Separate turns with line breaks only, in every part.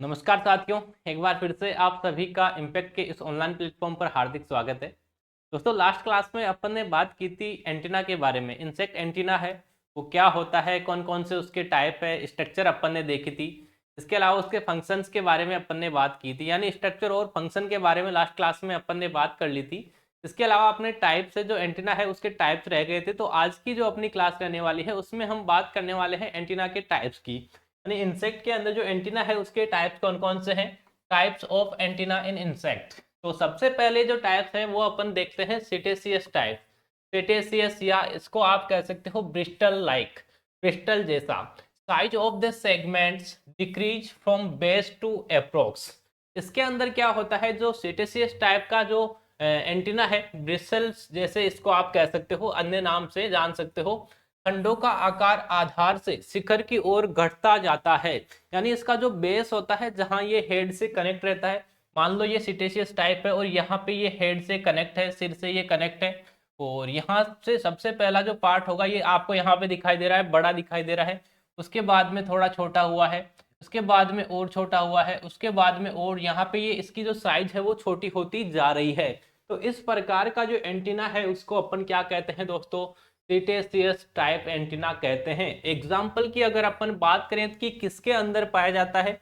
नमस्कार साथियों, एक बार फिर से आप सभी का इम्पैक्ट के इस ऑनलाइन प्लेटफॉर्म पर हार्दिक स्वागत है। दोस्तों, लास्ट क्लास में अपन ने बात की थी एंटीना के बारे में। इंसेक्ट एंटीना है वो क्या होता है, कौन कौन से उसके टाइप है, स्ट्रक्चर अपन ने देखी थी। इसके अलावा उसके फंक्शंस के बारे में अपन ने बात की थी, यानी स्ट्रक्चर और फंक्शन के बारे में लास्ट क्लास में अपन ने बात कर ली थी। इसके अलावा अपने टाइप से जो एंटीना है उसके टाइप्स रह गए थे, तो आज की जो अपनी क्लास रहने वाली है उसमें हम बात करने वाले हैं एंटीना के टाइप्स की। यानी इंसेक्ट के अंदर जो एंटीना है उसके टाइप्स कौन कौन से हैं, types of antenna in insect. तो सबसे पहले जो टाइप्स हैं वो अपन देखते हैं सिटेसियस टाइप। सिटेसियस या इसको आप कह सकते हो ब्रिस्टल लाइक, ब्रिस्टल जैसा। Size of the segments decrease from base to approx. इसके अंदर क्या होता है, जो सिटेसियस टाइप का जो एंटीना है, ब्रिसल्स जैसे इसको आप कह सकते हो, अन्य नाम से जान सकते हो। खंडों का आकार आधार से शिखर की ओर घटता जाता है। यानी इसका जो बेस होता है, जहां ये हेड से कनेक्ट रहता है, मान लो ये सिटेशियस टाइप है और यहाँ पे ये हेड से कनेक्ट है, सिर से ये कनेक्ट है। और यहाँ से सबसे पहला जो पार्ट होगा ये आपको यहाँ पे दिखाई दे रहा है, बड़ा दिखाई दे रहा है। उसके बाद में थोड़ा छोटा हुआ है, उसके बाद में और छोटा हुआ है, उसके बाद में और यहाँ पे ये इसकी जो साइज है वो छोटी होती जा रही है। तो इस प्रकार का जो एंटीना है उसको अपन क्या कहते हैं दोस्तों, सीटेसियस टाइप एंटीना कहते हैं। एग्जाम्पल की अगर अपन बात करें कि किसके अंदर पाया जाता है,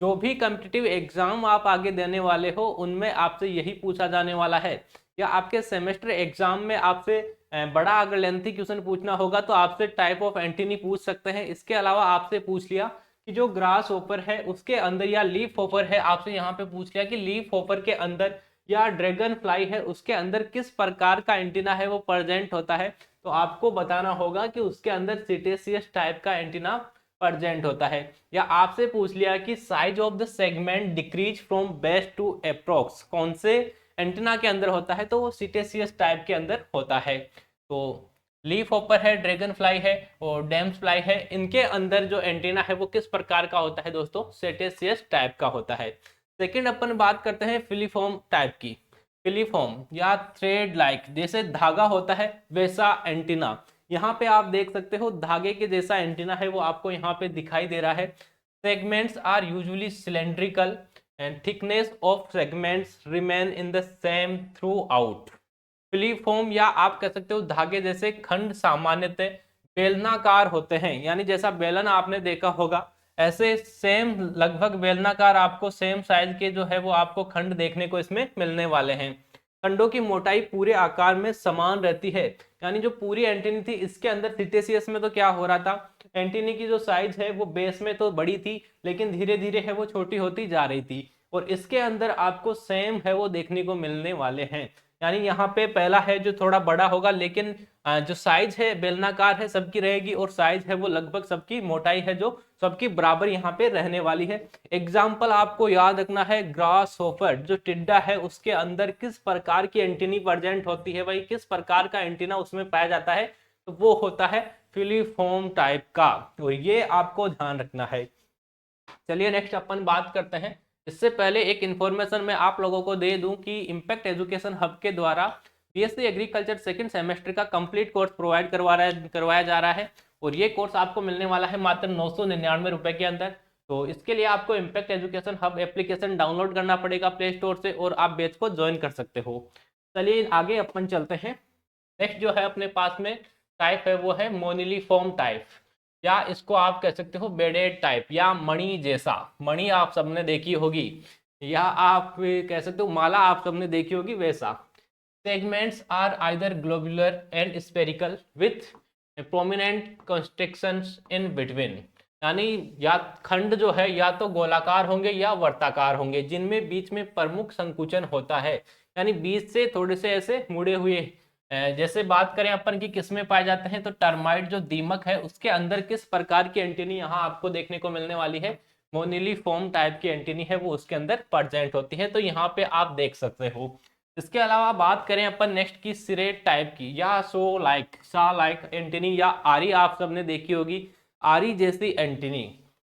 जो भी कॉम्पिटिटिव एग्जाम आप आगे देने वाले हो उनमें आपसे यही पूछा जाने वाला है, या आपके सेमेस्टर एग्जाम में आपसे बड़ा अगर लेंथी क्वेश्चन पूछना होगा तो आपसे टाइप ऑफ एंटीनी पूछ सकते हैं। इसके अलावा आपसे पूछ लिया कि जो ग्रास होपर है उसके अंदर, या लीफ होपर है, आपसे यहाँ पे पूछ लिया कि लीफ होपर के अंदर या ड्रैगन फ्लाई है उसके अंदर किस प्रकार का एंटीना है वो प्रेजेंट होता है, तो आपको बताना होगा कि उसके अंदर सिटेसियस टाइप का एंटीना प्रेजेंट होता है। या आपसे पूछ लिया कि size of the segment decrease from base to approx, कौन से एंटीना के अंदर होता है, तो वो सिटेसियस टाइप के अंदर होता है। तो लीफ हॉपर है, ड्रैगन फ्लाई है और डैम्स फ्लाई है, इनके अंदर जो एंटीना है वो किस प्रकार का होता है दोस्तों, सिटेसियस टाइप का होता है। सेकंड अपन बात करते हैं फिलीफॉर्म टाइप की। फिलीफॉर्म या थ्रेड लाइक, जैसे धागा होता है वैसा एंटीना। यहाँ पे आप देख सकते हो धागे के जैसा एंटीना है वो आपको यहाँ पे दिखाई दे रहा है। Segments are usually cylindrical and thickness of segments remain in the same throughout. Filiform या आप कह सकते हो धागे जैसे खंड सामान्यतः बेलनाकार होते हैं, यानी जैसा बेलन आपने देखा होगा ऐसे सेम लगभग बेलनाकार आपको सेम साइज के जो है वो आपको खंड देखने को इसमें मिलने वाले हैं। खंडों की मोटाई पूरे आकार में समान रहती है। यानी जो पूरी एंटीनी थी इसके अंदर सिटेसियस में तो क्या हो रहा था, एंटीनी की जो साइज है वो बेस में तो बड़ी थी लेकिन धीरे धीरे है वो छोटी होती जा रही थी, और इसके अंदर आपको सेम है वो देखने को मिलने वाले हैं। यानी यहाँ पे पहला है जो थोड़ा बड़ा होगा, लेकिन जो साइज है बेलनाकार है सबकी रहेगी, और साइज है वो लगभग सबकी, मोटाई है जो सबकी बराबर यहाँ पे रहने वाली है। एग्जाम्पल आपको याद रखना है, ग्रास होपर जो टिड्डा है उसके अंदर किस प्रकार की एंटीनी प्रेजेंट होती है, भाई किस प्रकार का एंटीना उसमें पाया जाता है, तो वो होता है फिलीफॉर्म टाइप का। तो ये आपको ध्यान रखना है। चलिए नेक्स्ट अपन बात करते हैं। इससे पहले एक इन्फॉर्मेशन मैं आप लोगों को दे दूं कि इम्पैक्ट एजुकेशन हब के द्वारा बीएससी एग्रीकल्चर सेकंड सेमेस्टर का कंप्लीट कोर्स प्रोवाइड करवाया जा रहा है, और ये कोर्स आपको मिलने वाला है मात्र 999 रुपए के अंदर। तो इसके लिए आपको impact education hub application download करना पड़ेगा प्ले स्टोर से, और आप बैच को ज्वाइन कर सकते हो। चलिए आगे अपन चलते हैं। नेक्स्ट जो है अपने पास में टाइप है वो है मोनिलीफॉर्म टाइप, या इसको आप कह सकते हो बेडेड टाइप, या मणि जैसा। मणि आप सबने देखी होगी, या आप कह सकते हो माला आप सबने देखी होगी वैसा। Segments are either globular and spherical with prominent constructions in between. यानी या खंड जो है या तो गोलाकार होंगे या वर्ताकार होंगे, जिनमें बीच में प्रमुख संकुचन होता है, यानी बीच से थोड़े से ऐसे मुड़े हुए। जैसे बात करें अपन की किस में पाए जाते हैं, तो टर्माइट जो दीमक है उसके अंदर किस प्रकार की एंटीनी यहाँ आपको देखने को मिलने वाली है, मोनिलीफॉर्म टाइप की एंटीनी है वो उसके अंदर प्रेजेंट होती है, तो यहाँ पे आप देख सकते हो। इसके अलावा बात करें अपन नेक्स्ट की सिरेट टाइप की, या सो लाइक, सा लाइक एंटीनी, या आरी आप सबने देखी होगी, आरी जैसी antennae.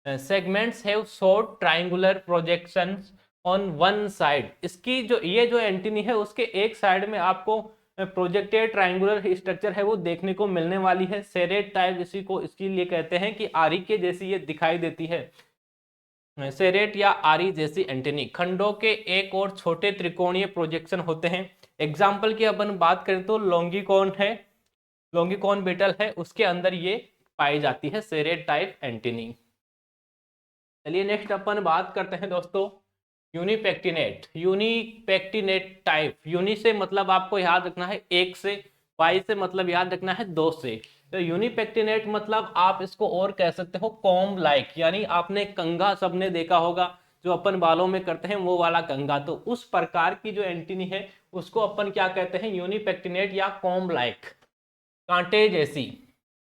Segments have short triangular projections on one side. इसकी जो ये जो एंटीनी है उसके एक साइड में आपको प्रोजेक्टेड ट्रायंगुलर स्ट्रक्चर है वो देखने को मिलने वाली है। सेरेट टाइप इसी को इसके लिए कहते हैं कि आरी के जैसी ये दिखाई देती है। सेरेट या आरी जैसी एंटेनी खंडों के एक और छोटे त्रिकोणीय प्रोजेक्शन होते हैं। एग्जाम्पल की अपन बात करें तो लॉन्गिकॉन है, लॉन्गिकॉन बीटल है, उसके अंदर ये पाई जाती है सेरेट टाइप एंटेनी। चलिए नेक्स्ट अपन बात करते हैं दोस्तों यूनिपेक्टिनेट। यूनिपेक्टिनेट टाइप, यूनि से मतलब आपको याद रखना है एक से, पाई से मतलब याद रखना है दो से। तो यूनिपेक्टिनेट मतलब आप इसको और कह सकते हो कॉम्ब लाइक, यानी आपने कंघा सबने देखा होगा जो अपन बालों में करते हैं वो वाला कंघा, तो उस प्रकार की जो एंटीनी है उसको अपन क्या कहते हैं यूनिपेक्टिनेट या कॉम्ब लाइक, कांटे जैसी।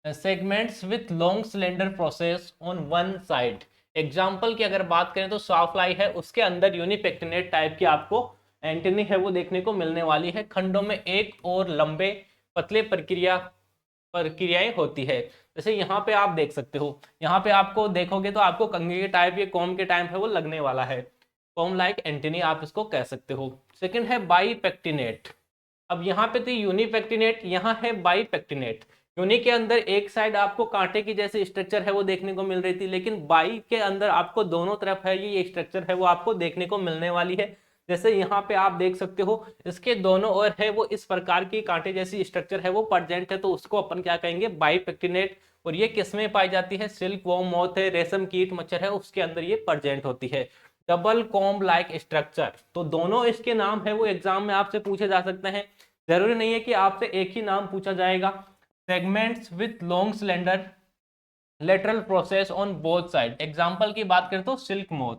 Segments with long cylinder process on one side. Example की अगर बात करें तो साफ्लाई है, उसके अंदर यूनिपेक्टिनेट टाइप की आपको एंटेनी है वो देखने को मिलने वाली है। खंडों में एक और लंबे पतले प्रक्रियाएं होती है। जैसे यहाँ पे आप देख सकते हो, यहाँ पे आपको देखोगे तो आपको कंघी के टाइप या कॉम के टाइप है वो लगने वाला है, कॉम लाइक एंटेनी आप इसको कह सकते हो। सेकंड है बाईपेक्टिनेट। अब यहाँ पे तो यूनिपेक्टिनेट, यहाँ है बाईपेक्टिनेट। यूनि के अंदर एक साइड आपको कांटे की जैसे स्ट्रक्चर है वो देखने को मिल रही थी, लेकिन बाई के अंदर आपको दोनों तरफ है ये स्ट्रक्चर है वो आपको देखने को मिलने वाली है। जैसे यहाँ पे आप देख सकते हो इसके दोनों ओर है वो इस प्रकार की कांटे जैसी स्ट्रक्चर है वो प्रेजेंट है, तो उसको अपन क्या कहेंगे बाईपेक्टिनेट। और ये किस में पाई जाती है, सिल्क वॉर्म मोथ है, रेशम कीट मच्छर है उसके अंदर ये प्रेजेंट होती है। डबल कॉम्ब लाइक स्ट्रक्चर, तो दोनों इसके नाम है वो एग्जाम में आपसे पूछे जा सकते हैं, जरूरी नहीं है कि आपसे एक ही नाम पूछा जाएगा। Segments with long cylinder lateral process on both side. Example की बात करें तो सिल्क मोथ।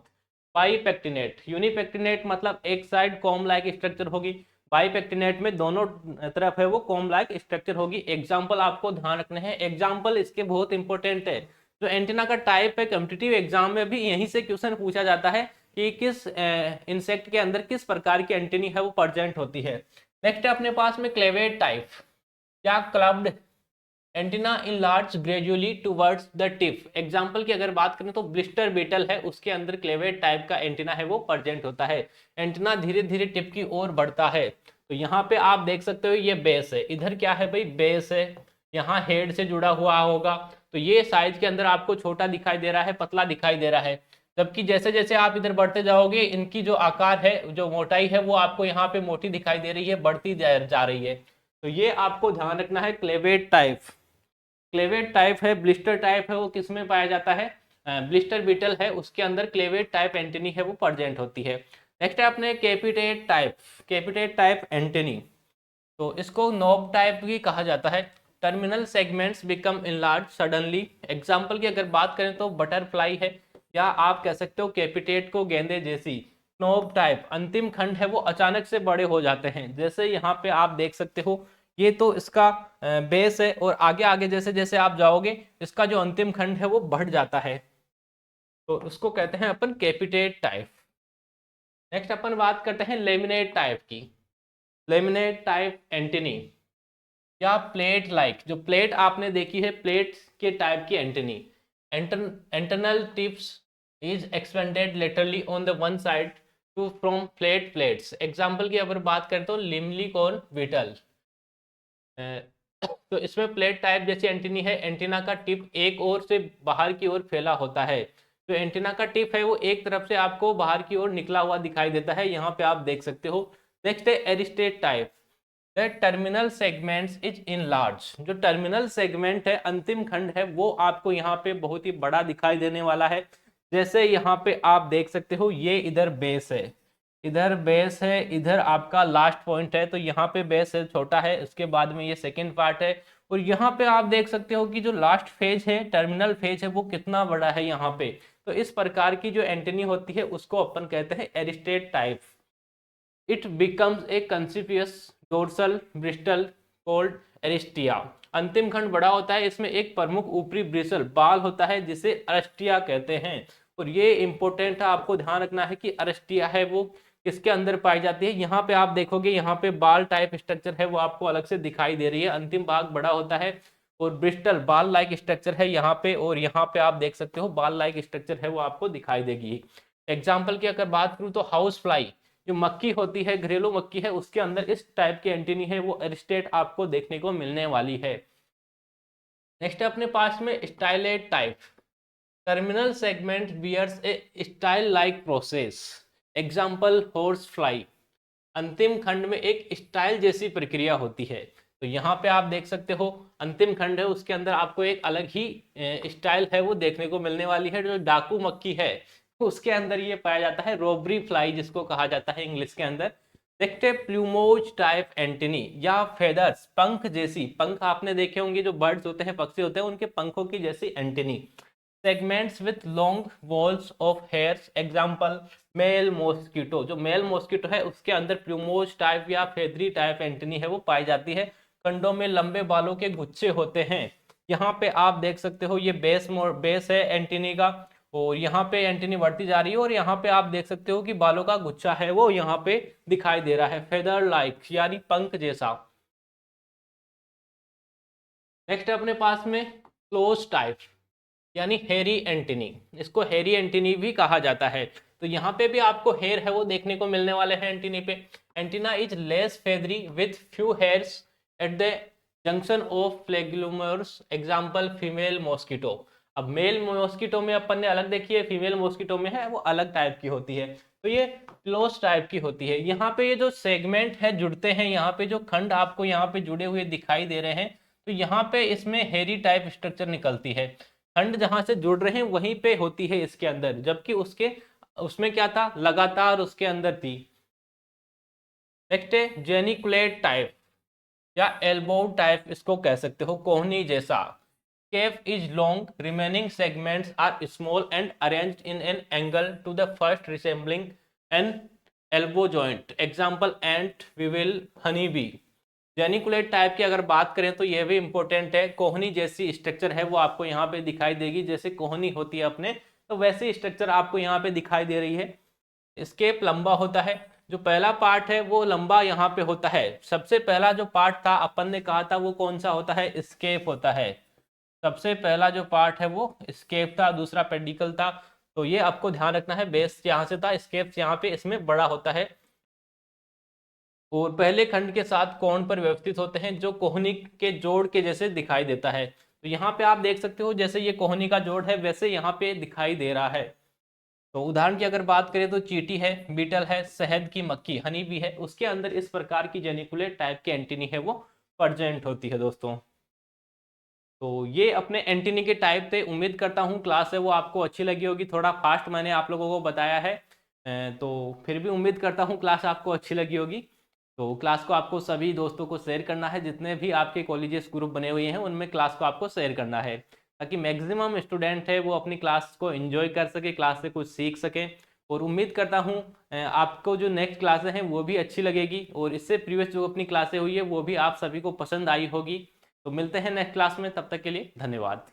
बाईपेक्टिनेट, यूनिपेक्टिनेट मतलब एक साइड कॉम लाइक स्ट्रक्चर होगी, बाईपेक्टिनेट में दोनों तरफ है वो कॉम लाइक स्ट्रक्चर होगी। एग्जांपल आपको ध्यान रखने हैं, एग्जांपल इसके बहुत इंपॉर्टेंट है। जो एंटीना का टाइप है कॉम्पिटिटिव एग्जाम में भी यहीं से क्वेश्चन पूछा जाता है कि किस इंसेक्ट के अंदर किस प्रकार की एंटीनी है वो प्रेजेंट होती है। नेक्स्ट है अपने पास में क्लेवेट टाइप या clubbed antenna in large gradually towards the tip. Example की अगर बात करें तो ब्लिस्टर बीटल है, उसके अंदर क्लेवेट टाइप का एंटीना है वो प्रेजेंट होता है। एंटीना धीरे धीरे टिप की ओर बढ़ता है। तो यहाँ पे आप देख सकते हो ये बेस है, इधर क्या है भाई बेस है, यहाँ हेड से जुड़ा हुआ होगा, तो ये साइज के अंदर आपको छोटा दिखाई दे रहा है, पतला दिखाई दे रहा है। जबकि जैसे जैसे आप इधर बढ़ते जाओगे इनकी जो आकार है जो मोटाई है वो आपको यहाँ पे मोटी दिखाई दे रही है, बढ़ती जा रही है। तो ये आपको ध्यान रखना है क्लेवेट टाइप। क्लेवेट टाइप है, ब्लिस्टर टाइप है वो किस में पाया जाता है, ब्लिस्टर बीटल है उसके अंदर क्लेवेट टाइप एंटेनी है वो प्रेजेंट होती है। नेक्स्ट है अपने कैपिटेट टाइप, कैपिटेट टाइप एंटेनी, तो इसको नोब टाइप भी कहा जाता है। Terminal segments become enlarge suddenly. Example की अगर बात करें तो बटरफ्लाई है, या आप कह सकते हो कैपिटेट को गेंदे जैसी। नोब टाइप अंतिम खंड है वो अचानक से बड़े हो जाते हैं, जैसे यहाँ पे आप देख सकते हो ये तो इसका बेस है, और आगे आगे जैसे जैसे आप जाओगे इसका जो अंतिम खंड है वो बढ़ जाता है, तो उसको कहते हैं अपन कैपिटेट टाइप। नेक्स्ट अपन बात करते हैं लेमिनेट टाइप की। लेमिनेट टाइप एंटेनी या प्लेट लाइक, जो प्लेट आपने देखी है प्लेट के टाइप की antennae. Internal tips is expanded laterally on the one side to from flat plates. Example की अगर बात करें तो लिमलिकॉन बीटल, तो इसमें प्लेट टाइप जैसी एंटीनी है, एंटीना का टिप एक ओर से बाहर की ओर फैला होता है। तो एंटीना का टिप है वो एक तरफ से आपको बाहर की ओर निकला हुआ दिखाई देता है, यहाँ पे आप देख सकते हो। नेक्स्ट है aristate type, the terminal segments is in large. जो टर्मिनल सेगमेंट है अंतिम खंड है वो आपको यहाँ पे बहुत ही बड़ा दिखाई देने वाला है। जैसे यहाँ पे आप देख सकते हो ये इधर बेस है, इधर बेस है, इधर आपका लास्ट पॉइंट है, तो यहाँ पे बेस है छोटा है, उसके बाद में ये सेकेंड पार्ट है। और यहाँ पे आप देख सकते हो कि जो लास्ट फेज है टर्मिनल फेज है वो कितना बड़ा है यहाँ पे। तो इस प्रकार की जो एंटेनी होती है उसको अपन कहते हैं aristate type. It becomes a conspicuous dorsal bristle called arista. अंतिम खंड बड़ा होता है, इसमें एक प्रमुख ऊपरी ब्रिसल बाल होता है जिसे अरेस्टिया कहते हैं। और ये इंपॉर्टेंट है, आपको ध्यान रखना है कि अरेस्टिया है वो किसके अंदर पाई जाती है। यहाँ पे आप देखोगे यहाँ पे बाल टाइप स्ट्रक्चर है वो आपको अलग से दिखाई दे रही है, अंतिम भाग बड़ा होता है। और ब्रिस्टल बाल लाइक स्ट्रक्चर है यहाँ पे, और यहाँ पे आप देख सकते हो बाल लाइक स्ट्रक्चर है वो आपको दिखाई देगी। एग्जाम्पल की अगर बात करूँ तो हाउस फ्लाई जो मक्खी होती है, घरेलू मक्खी है, उसके अंदर इस टाइप की एंटीनी है वो एरिस्टेट आपको देखने को मिलने वाली है। नेक्स्ट है अपने पास में stylate type. Terminal segment bears a style like process, example horse fly. अंतिम खंड में एक स्टाइल जैसी प्रक्रिया होती है। तो यहाँ पे आप देख सकते हो अंतिम खंड है, उसके अंदर आपको एक अलग ही स्टाइल है वो देखने को मिलने वाली है। जो डाकू मक्खी है उसके अंदर ये पाया जाता है, रोबरी फ्लाई जिसको कहा जाता है इंग्लिश के अंदर। देखते प्लूमोज टाइप एंटेनी या फेदर्स, पंख जैसी, पंख आपने देखे होंगे जो बर्ड्स होते हैं, पक्षी होते हैं, उनके पंखों की जैसी antennae. Segments with long walls of hairs, example male mosquito. जो मेल मॉस्किटो है उसके अंदर प्लूमोज टाइप या फेदरी टाइप एंटेनी है वो पाई जाती है। कंडों में लंबे बालों के गुच्छे होते हैं। यहाँ पे आप देख सकते हो ये बेस है एंटेनी का, और यहाँ पे एंटेनी बढ़ती जा रही है, और यहाँ पे आप देख सकते हो कि बालों का गुच्छा है वो यहाँ पे दिखाई दे रहा है, फेदर लाइक यानी पंख जैसा। नेक्स्ट है अपने पास में क्लोज टाइप यानी हेरी एंटेनी। इसको हेरी एंटेनी भी कहा जाता है। तो यहाँ पे भी आपको हेयर है वो देखने को मिलने वाले हैं एंटीनी पे। Antenna is less feathery with few hairs at the junction of flagellars, example female mosquito. अब मेल मॉस्किटो में अपन ने अलग देखी है, फीमेल मॉस्किटो में है वो अलग टाइप की होती है। तो ये क्लोज टाइप की होती है। यहाँ पे ये जो सेगमेंट है जुड़ते हैं, यहाँ पे जो खंड आपको यहाँ पे जुड़े हुए दिखाई दे रहे हैं, तो यहाँ पे इसमें हेरी टाइप स्ट्रक्चर निकलती है। खंड जहां से जुड़ रहे हैं वहीं पे होती है इसके अंदर, जबकि उसके उसमें क्या था, लगातार उसके अंदर थी। नेक्स्ट है जेनिकुलेट टाइप या एल्बो टाइप, इसको कह सकते हो कोहनी जैसा। केव is long, remaining segments are small and arranged in an angle to the first resembling an elbow joint, example ant weevil honey bee. Geniculate type की अगर बात करें तो यह भी इंपॉर्टेंट है। कोहनी जैसी स्ट्रक्चर है वो आपको यहाँ पे दिखाई देगी, जैसे कोहनी होती है अपने, तो वैसी स्ट्रक्चर आपको यहाँ पे दिखाई दे रही है। स्केप लंबा होता है। जो पहला पार्ट है वो लंबा यहाँ पे होता है। सबसे पहला जो पार्ट था अपन ने कहा था वो कौन सा होता है, स्केप होता है। सबसे पहला जो पार्ट है वो स्केप था, दूसरा पेडिकल था। तो ये आपको ध्यान रखना है, बेस यहाँ से था, स्केप यहाँ पे इसमें बड़ा होता है। और पहले खंड के साथ कोण पर व्यवस्थित होते हैं, जो कोहनी के जोड़ के जैसे दिखाई देता है। तो यहाँ पे आप देख सकते हो जैसे ये कोहनी का जोड़ है वैसे यहाँ पे दिखाई दे रहा है। तो उदाहरण की अगर बात करें तो चींटी है, बीटल है, शहद की मक्खी हनी भी है, उसके अंदर इस प्रकार की जेनिकुलेट टाइप की एंटीनी है वो प्रेजेंट होती है दोस्तों। तो ये अपने एंटीनी के टाइप थे। उम्मीद करता हूँ क्लास है वो आपको अच्छी लगी होगी। थोड़ा फास्ट मैंने आप लोगों को बताया है, तो फिर भी उम्मीद करता हूँ क्लास आपको अच्छी लगी होगी। तो क्लास को आपको सभी दोस्तों को शेयर करना है, जितने भी आपके कॉलेजेस ग्रुप बने हुए हैं उनमें क्लास को आपको शेयर करना है, ताकि मैक्सिमम स्टूडेंट है वो अपनी क्लास को एंजॉय कर सके, क्लास से कुछ सीख सके। और उम्मीद करता हूँ आपको जो नेक्स्ट क्लासें हैं वो भी अच्छी लगेगी, और इससे प्रीवियस जो अपनी क्लासें हुई है वो भी आप सभी को पसंद आई होगी। तो मिलते हैं नेक्स्ट क्लास में, तब तक के लिए धन्यवाद।